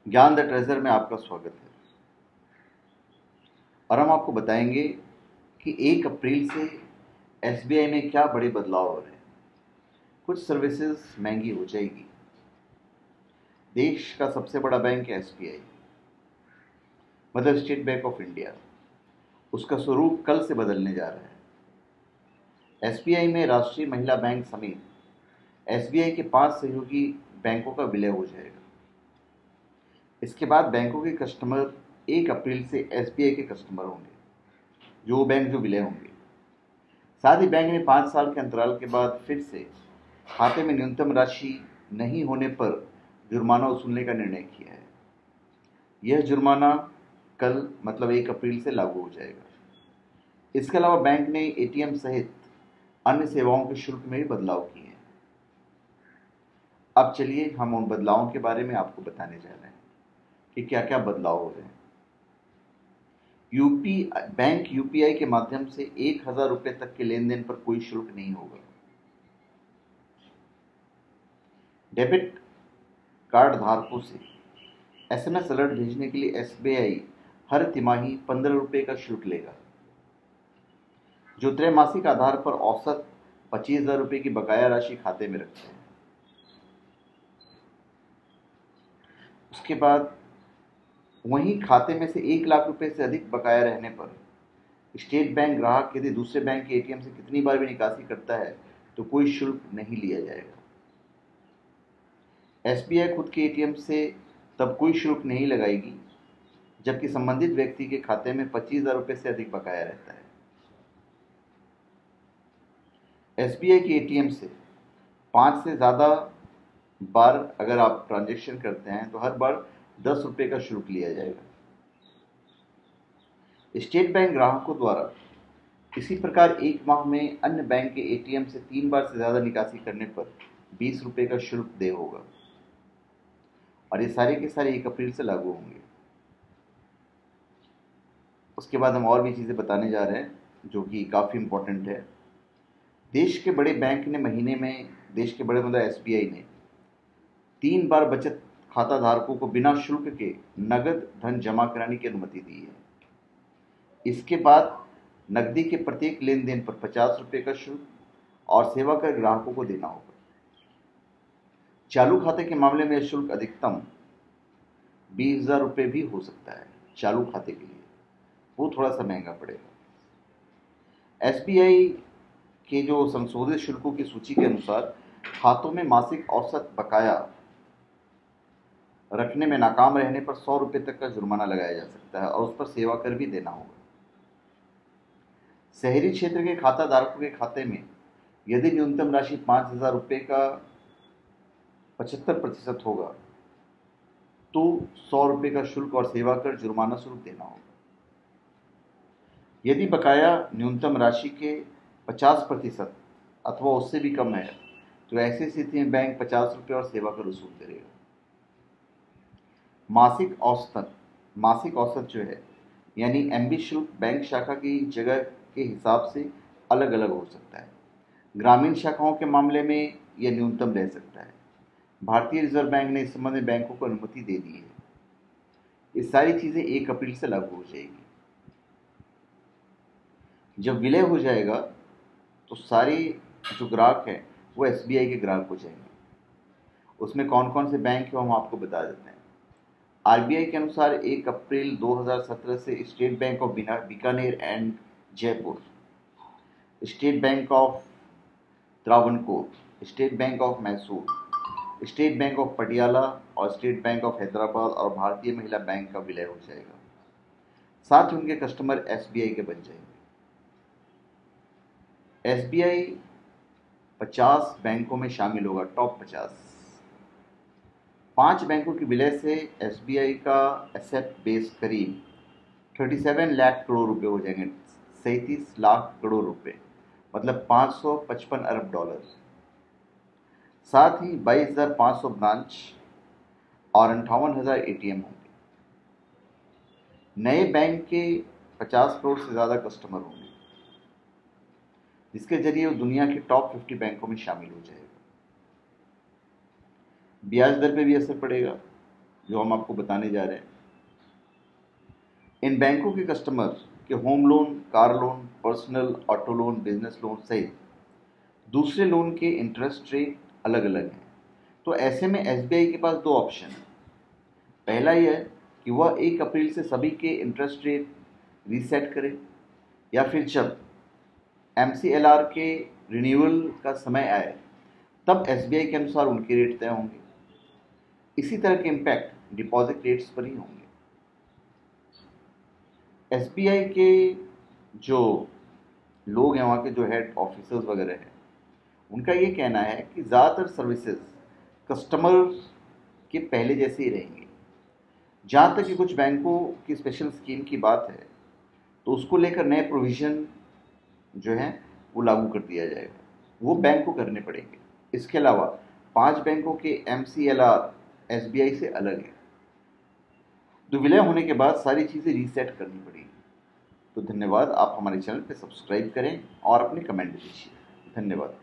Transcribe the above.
ज्ञान the treasure में आपका स्वागत है। और हम आपको बताएंगे कि 1 अप्रैल से एसबीआई में क्या बड़े बदलाव हो रहे हैं। कुछ सर्विसेज महंगी हो जाएगी। देश का सबसे बड़ा बैंक है एसबीआई, मतलब स्टेट बैंक ऑफ इंडिया। उसका स्वरूप कल से बदलने जा रहा है। एसबीआई में राष्ट्रीय महिला बैंक समेत एसबीआई के 5 सहयोगी बैंकों का विलय हो जाएगा। इसके बाद बैंकों के कस्टमर 1 अप्रैल से एसबीआई के कस्टमर होंगे, जो बैंक जो विलय होंगे। साथ ही बैंक ने 5 साल के अंतराल के बाद फिर से खाते में न्यूनतम राशि नहीं होने पर जुर्माना वसूलने का निर्णय किया है। यह जुर्माना कल मतलब 1 अप्रैल से लागू हो जाएगा। इसके अलावा बैंक ने एटीएम सहित अन्य सेवाओं के शुल्क में भी बदलाव किए हैं। अब चलिए हम उन बदलावों के बारे में आपको बताने जा रहे हैं कि क्या क्या बदलाव हो रहे हैं। बैंक यूपीआई के माध्यम से 1,000 रुपये तक के लेन देन पर कोई शुल्क नहीं होगा। डेबिट कार्ड धारकों से एसएमएस अलर्ट भेजने के लिए एसबीआई हर तिमाही 15 रुपये का शुल्क लेगा, जो त्रैमासिक आधार पर औसत 25,000 रुपये की बकाया राशि खाते में रखते हैं। उसके बाद वहीं खाते में से 1 लाख रुपए से अधिक बकाया रहने पर स्टेट बैंक ग्राहक यदि दूसरे बैंक के एटीएम से कितनी बार भी निकासी करता है तो कोई शुल्क नहीं लिया जाएगा। एसबीआई खुद के एटीएम से तब कोई शुल्क नहीं लगाएगी जबकि संबंधित व्यक्ति के खाते में 25,000 रुपये से अधिक बकाया रहता है। एसबीआई के एटीएम से 5 से ज़्यादा बार अगर आप ट्रांजैक्शन करते हैं तो हर बार 10 रुपये का शुल्क लिया जाएगा। स्टेट बैंक ग्राहकों द्वारा इसी प्रकार 1 माह में अन्य बैंक के एटीएम से 3 बार से ज़्यादा निकासी करने पर 20 रुपये का शुल्क देय होगा। और ये सारे के सारे 1 अप्रैल से लागू होंगे। उसके बाद हम और भी चीज़ें बताने जा रहे हैं जो कि काफ़ी इम्पोर्टेंट है। देश के बड़े बैंक ने महीने में देश के बड़े मतलब एसबीआई ने 3 बार बचत खाता धारकों को बिना शुल्क के नगद धन जमा कराने की अनुमति दी है। इसके बाद नकदी के प्रत्येक लेन देन पर 50 रुपये का शुल्क और सेवा कर ग्राहकों को देना होगा। चालू खाते के मामले में यह शुल्क अधिकतम 20,000 रुपये भी हो सकता है। चालू खाते के लिए वो थोड़ा सा महंगा पड़ेगा। एसबीआई के जो संशोधित शुल्कों की सूची के अनुसार खातों में मासिक औसत बकाया रखने में नाकाम रहने पर 100 रुपये तक का जुर्माना लगाया जा सकता है और उस पर सेवा कर भी देना होगा। शहरी क्षेत्र के खाता धारकों के खाते में यदि न्यूनतम राशि 5,000 रुपये का 75% होगा तो 100 रुपये का शुल्क और सेवा कर जुर्माना शुल्क देना होगा। यदि बकाया न्यूनतम राशि के 50% अथवा उससे भी कम है तो ऐसी स्थिति में बैंक 50 रुपये और सेवा कर वसूल करेगा। मासिक औसत जो है यानी एमबी शुल्क बैंक शाखा की जगह के हिसाब से अलग अलग हो सकता है। ग्रामीण शाखाओं के मामले में यह न्यूनतम रह सकता है। भारतीय रिजर्व बैंक ने इस संबंध में बैंकों को अनुमति दे दी है। ये सारी चीज़ें 1 अप्रैल से लागू हो जाएगी। जब विलय हो जाएगा तो सारे जो ग्राहक हैं वो एसबीआई के ग्राहक हो जाएंगे। उसमें कौन कौन से बैंक हैं हम आपको बता देते हैं। आरबीआई के अनुसार 1 अप्रैल 2017 से state bank of Bikaner and Jaipur, state bank of Travancore, state bank of Mysore, state bank of Patiala और स्टेट बैंक ऑफ हैदराबाद और भारतीय महिला बैंक का विलय हो जाएगा। साथ ही उनके कस्टमर एसबीआई के बन जाएंगे। एसबीआई 50 बैंकों में शामिल होगा, टॉप 50। 5 बैंकों के विलय से एसबीआई का एसेट बेस करीब 37 लाख करोड़ रुपए हो जाएंगे। 37 लाख करोड़ रुपए मतलब 555 अरब डॉलर। साथ ही 22,500 ब्रांच और 58,000 एटीएम होंगे। नए बैंक के 50 करोड़ से ज़्यादा कस्टमर होंगे, जिसके जरिए वो दुनिया के टॉप 50 बैंकों में शामिल हो जाएगा। ब्याज दर पे भी असर पड़ेगा। जो हम आपको बताने जा रहे हैं। इन बैंकों के कस्टमर के home loan, car loan, personal, auto loan, business loan सहित दूसरे लोन के इंटरेस्ट रेट अलग अलग हैं। तो ऐसे में एसबीआई के पास दो ऑप्शन है। पहला यह कि वह 1 अप्रैल से सभी के इंटरेस्ट रेट रीसेट करे, या फिर जब एमसीएलआर के रिन्यूअल का समय आए तब एसबीआई के अनुसार उनके रेट तय होंगे। इसी तरह के इम्पैक्ट डिपॉजिट रेट्स पर ही होंगे। एसबीआई के जो लोग हैं, वहाँ के जो हेड ऑफिसर्स वगैरह हैं, उनका ये कहना है कि ज़्यादातर सर्विसेज कस्टमर के पहले जैसे ही रहेंगे। जहाँ तक कि कुछ बैंकों की स्पेशल स्कीम की बात है तो उसको लेकर नए प्रोविज़न जो हैं वो लागू कर दिया जाएगा, वो बैंक को करने पड़ेंगे। इसके अलावा 5 बैंकों के एमसीएलआर एसबीआई से अलग है, तो विलय होने के बाद सारी चीज़ें रीसेट करनी पड़ेगी। तो धन्यवाद। आप हमारे चैनल पे सब्सक्राइब करें और अपने कमेंट दीजिए। धन्यवाद।